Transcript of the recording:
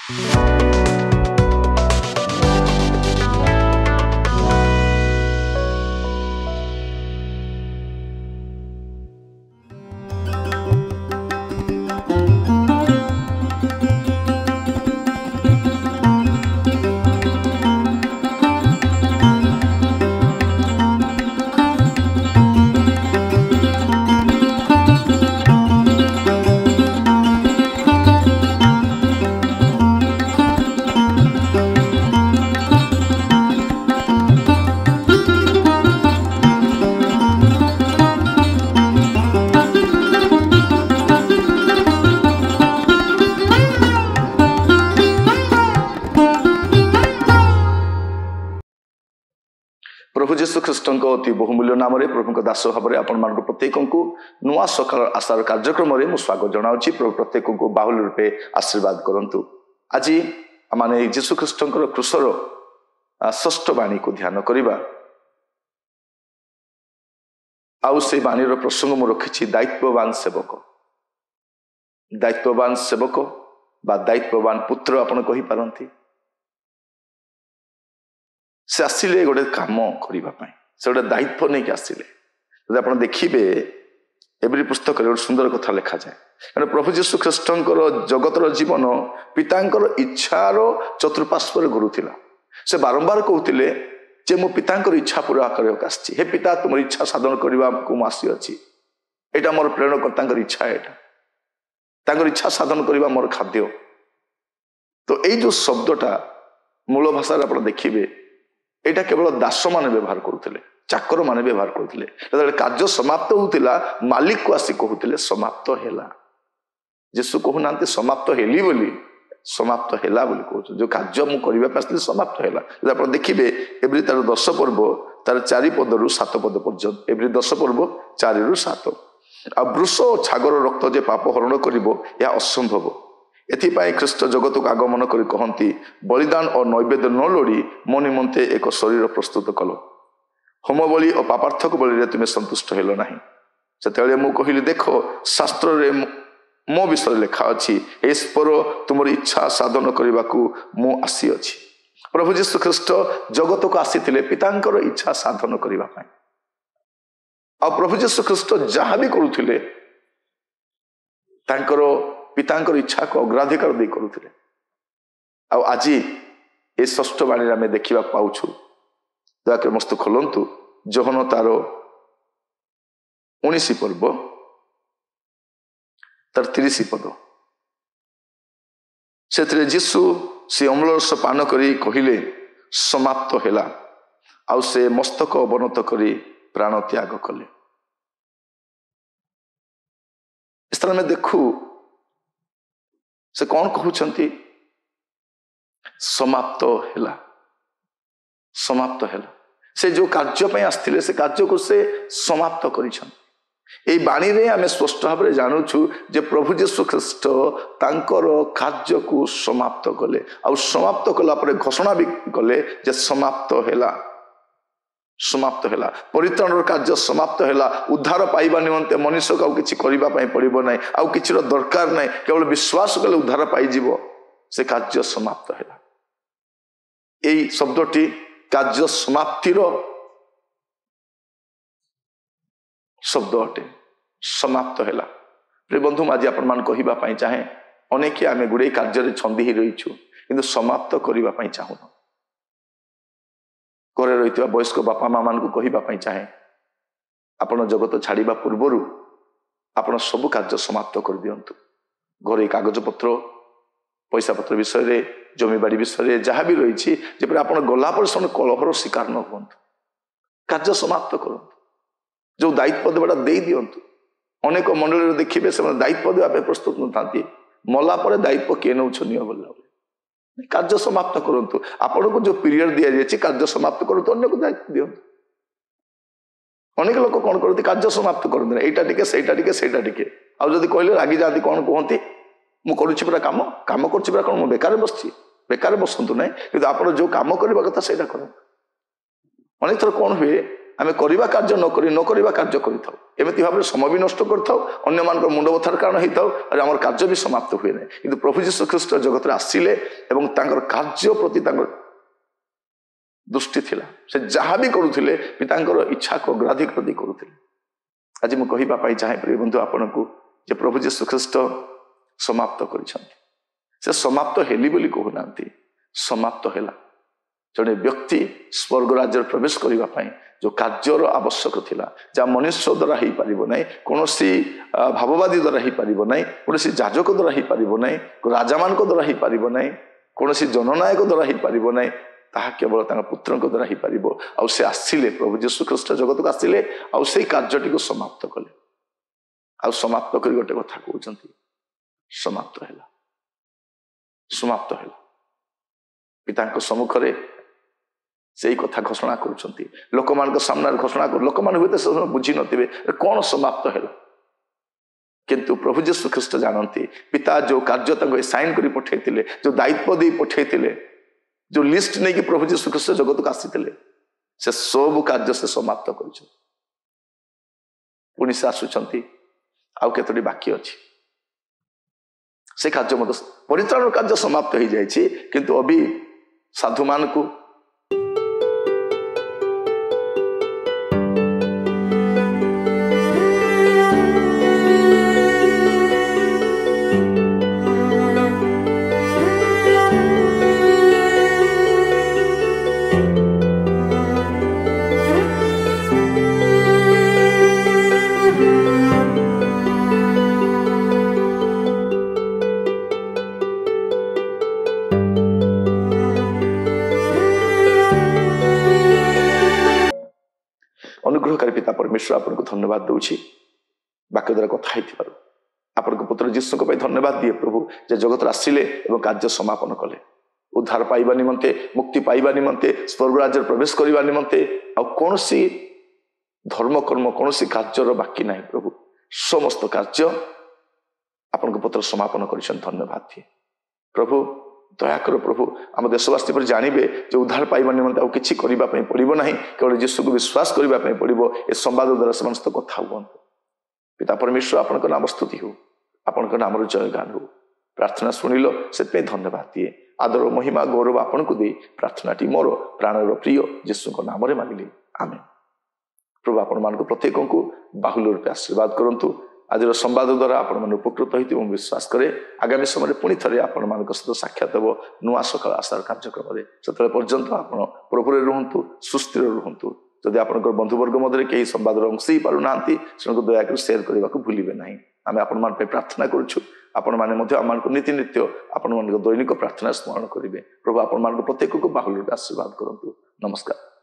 प्रभु जीशु ख्रीष्ट अति बहुमूल्य नाम प्रभु दास भाव में आपण प्रत्येक को नुआ सकाल आशार कार्यक्रम में स्वागत जनाऊँगी। प्रभु प्रत्येक को बाहुल रूपे आशीर्वाद करंतु। आज आम जीशु ख्रीष्ट क्रूसर षष्ठ बाणी को ध्यान करवा। आउ से बाणीर प्रसंग मु रखी दायित्ववान सेवक। दायित्ववान सेवक बा दायित्ववान पुत्र आपण कहि पारंती। से आसिले गोटे काम करने से गोटे दायित्व नहीं कि आसिले। आप देखिए एवरी पुस्तक गोटे सुंदर कथा लिखा जाए कारण प्रभु जीशु ख्रीष्ट जगतर जीवन पितांकर इच्छार चतुर्पार्श्वर घुरुला। से बारंबार कहते जे मो पितांकर इच्छा पूरा करने आसी। हे पिता तुम इच्छा साधन करने को आसी अच्छी। यहाँ मोर प्रेरणकर्ता इच्छा यहाँ इच्छा साधन करने मोर खाद्य। तो यही जो शब्दटा मूल भाषा आप देखिए एटा केवल दास माने व्यवहार करुले, चाकर माने व्यवहार करुले। कार्य समाप्त होता मालिक को आसी कहते समाप्त है। जेसु कहूना समाप्त हेली बोली, समाप्त है कहते जो कार्य मुझे करने समाप्त है। आप देखिए एवरी तार 10 पर्व तार 4 पद रु 7 पद पर्यंत एवरी 10 पर्व 4 रु 7 आ वृष छागर रक्त जे पाप हरण कर असंभव। एथिपाई ख्रीष्ट जगत को आगमन कर कहती बलिदान और नैवेद्य न लोड़ी मो निमंते एक शरीर प्रस्तुत कल। होम बलि और पापार्थक बलि तुम्हें संतुष्ट हेल ना। से मु कहली देख शास्त्र रे मो विषय लिखा अच्छी एस्पर तुम इच्छा साधन करने को मु आसी अच्छी। प्रभु जीशु ख्रीष्ट जगत को आसी पितांकर इच्छा साधन करने। आ प्रभु जीशु ख्रीष्ट जहाँ भी करुले पितांकर इच्छा को अग्राधिकार दे करुले। आज ये षष्ठ बाणी आम देखा पाऊ। दयाकर मस्त खोलतु जोहन तार 19 पर्व तार 30 पद से जीशु से अम्ल रस पान करी कहले समाप्त है। आउ से मस्तक अवनत करी प्राण त्याग कले। इस तरह में देखू से कौन कहते समाप्त है। समाप्त है से जो कार्य आसते से कार्य को से समाप्त कर बाणी रे आम स्पष्ट भाव में जानूछु जे प्रभु जीशु ख्रीष्ट तांकर कार्य को समाप्त कले। आ समाप्त कला पर घोषणा भी कले जे समाप्त है। समाप्त है परित्राण कार्य समाप्त है। उद्धार पाइबा निमंते मनुष्य को किसी करने पड़ो ना। आउ किसी दरकार ना केवल विश्वास कले उद्धार पाइब से कार्य समाप्त है। यही शब्दटी कार्य समाप्तिर शब्द अटे समाप्त है। प्रिय बंधु आज आपण कहवाई चाहे अनेक आम गुड़े कार्य छंदी ही रहीछु किंतु समाप्त करने चाहून। घरे रही वयस्क बापा माँ मान को कहवाई चाहे आपण जगत छाड़ा पूर्वर आपण सब कार्य समाप्त कर दिंतु। घरे कागज पत्र पैसा पत्र विषय रे जमीबाड़ी विषय जहाँ भी रही आप गला पर से कलहर शिकार न हूँ। कार्य समाप्त करूँ। जो दायित्व देवाटा दे दिंतु। अनेक मंडल देखिए से दायित्व देवाई प्रस्तुत न था। मला पर दायित्व किए नौ बोला कार्य समाप्त करूँ। आपण को जो पीरियड दि जाए कार्य समाप्त करूँ अन्य को दायित्व दिंतु। अनेक लोक कौन करते कार्य समाप्त करते यहाँ टिके सहीटा टिके सहीटा टिके आदि कहले रागी जाती कौन कहती मुझे पूरा काम काम कर कौन मुझे बेकार बसची बेकार बसतु ना कि आप जो कम करने कथा से अनेक थर कौन हुए आम करवा कार्य न करवा कार्य करता एमती भाव समय भी नष्ट करता अन्य मान मुंड बथार कारण होता और आम कार्य भी समाप्त हुए ना कि प्रभु जीशु ख्रीष्ट जगत आसिले कार्य प्रति दृष्टि थिला से जहाँ भी करुले पिता इच्छा को अग्राधिक प्रति करुले आज मुझे कहवाई चाहे प्रिय बंधु आपण को जे प्रभु जीशु ख्रीष्ट समाप्त कर समाप्त हेली बोली कहूना समाप्त है जड़े व्यक्ति स्वर्ग राज्य प्रवेश करने जो कार्यर आवश्यक थिला जहाँ मनुष्य द्वारा हो पार ना कौन भाववादी द्वारा हो पार ना कौन जाजक द्वारा हो पार ना राजा मान द्वारा हो पार ना कौन जननायक द्वारा हो पार ना ताहा केवल पुत्र द्वारा हो पार आसे आसिले प्रभु जीशु ख्रीष्ट जगत को आसिले आई कार्यटी को समाप्त कले आ समाप्त कर गोटे कथा कहते समाप्त है समाप्त है पिता सम्मुखें से कथा घोषणा कर लोक मान सामने घोषणा कर लोक मैंने हुए बुझी नथिबे कौन समाप्त है किंतु प्रभु जीशु ख्रीष्ट जानती पिता जो कार्य साइन कर पठे जो दायित्व दे पठे जो लिस्ट नहीं कि प्रभु जीशु ख्रीष्ट जगत को आसी से सब कार्य से समाप्त कर पुणी से आसुंच आउ केतोटी बाकी अच्छी से कार्य मत परित्राण कार्य समाप्त हो जाए किंतु अभी साधु मान को अनुग्रहकारी पिता परमेश्वर आपको धन्यवाद दूची वाक्य द्वारा कथा आपण पुत्र जीशु धन्यवाद दिए प्रभु जे जगत आसिले एवं कार्य समापन कले उद्धार पाइबा निमंते मुक्ति पाइबा निमंते स्वर्ग राज्य प्रवेश करने निमंते आ कौन सी धर्म कर्म कौन सी कार्यर बाकी ना प्रभु समस्त कार्य आपण पुत्र समापन कर धन्यवाद दिए प्रभु दयाकर प्रभु आम देशवासी पर जानवे जो उद्धार पाइबा निमंते आउ किछि करने पड़ो ना केवल जीशु को विश्वास करने पड़ो ए संवाद द्वारा समस्त कथा हूँ पिता परमेश्वर आपण नाम स्तुति हो आपण नाम जयगान हो प्रार्थना शुणिल से धन्यवाद दिए आदर महिमा गौरव आपण को दे प्रार्थनाटी मोर प्राणर प्रिय जीशु नाम मांगली आमेन प्रभु आपण मान प्रत्येक को बाहुल्य रूपे आशीर्वाद करंतु आज संवाद द्वारा आपण मैंने उपकृत होती विश्वास करे आगामी समय पुणी थे आपण मान सहित साक्षात हे नुआ सकाल आशार कार्यक्रम से पर्यंत आप प्रभु रुहतु सुस्थिर रुहतु जदि आप बंधुवर्ग मध्य कहीं संवाद अंश ही पार ना दयाकर सेयार करने को भूलें ना आम आपण प्रार्थना करुँ आपण मैंने नीति नित्य आपण दैनिक प्रार्थना स्मरण करेंगे प्रभु आपण प्रत्येक को बाहुल्य आशीर्वाद करूँ नमस्कार।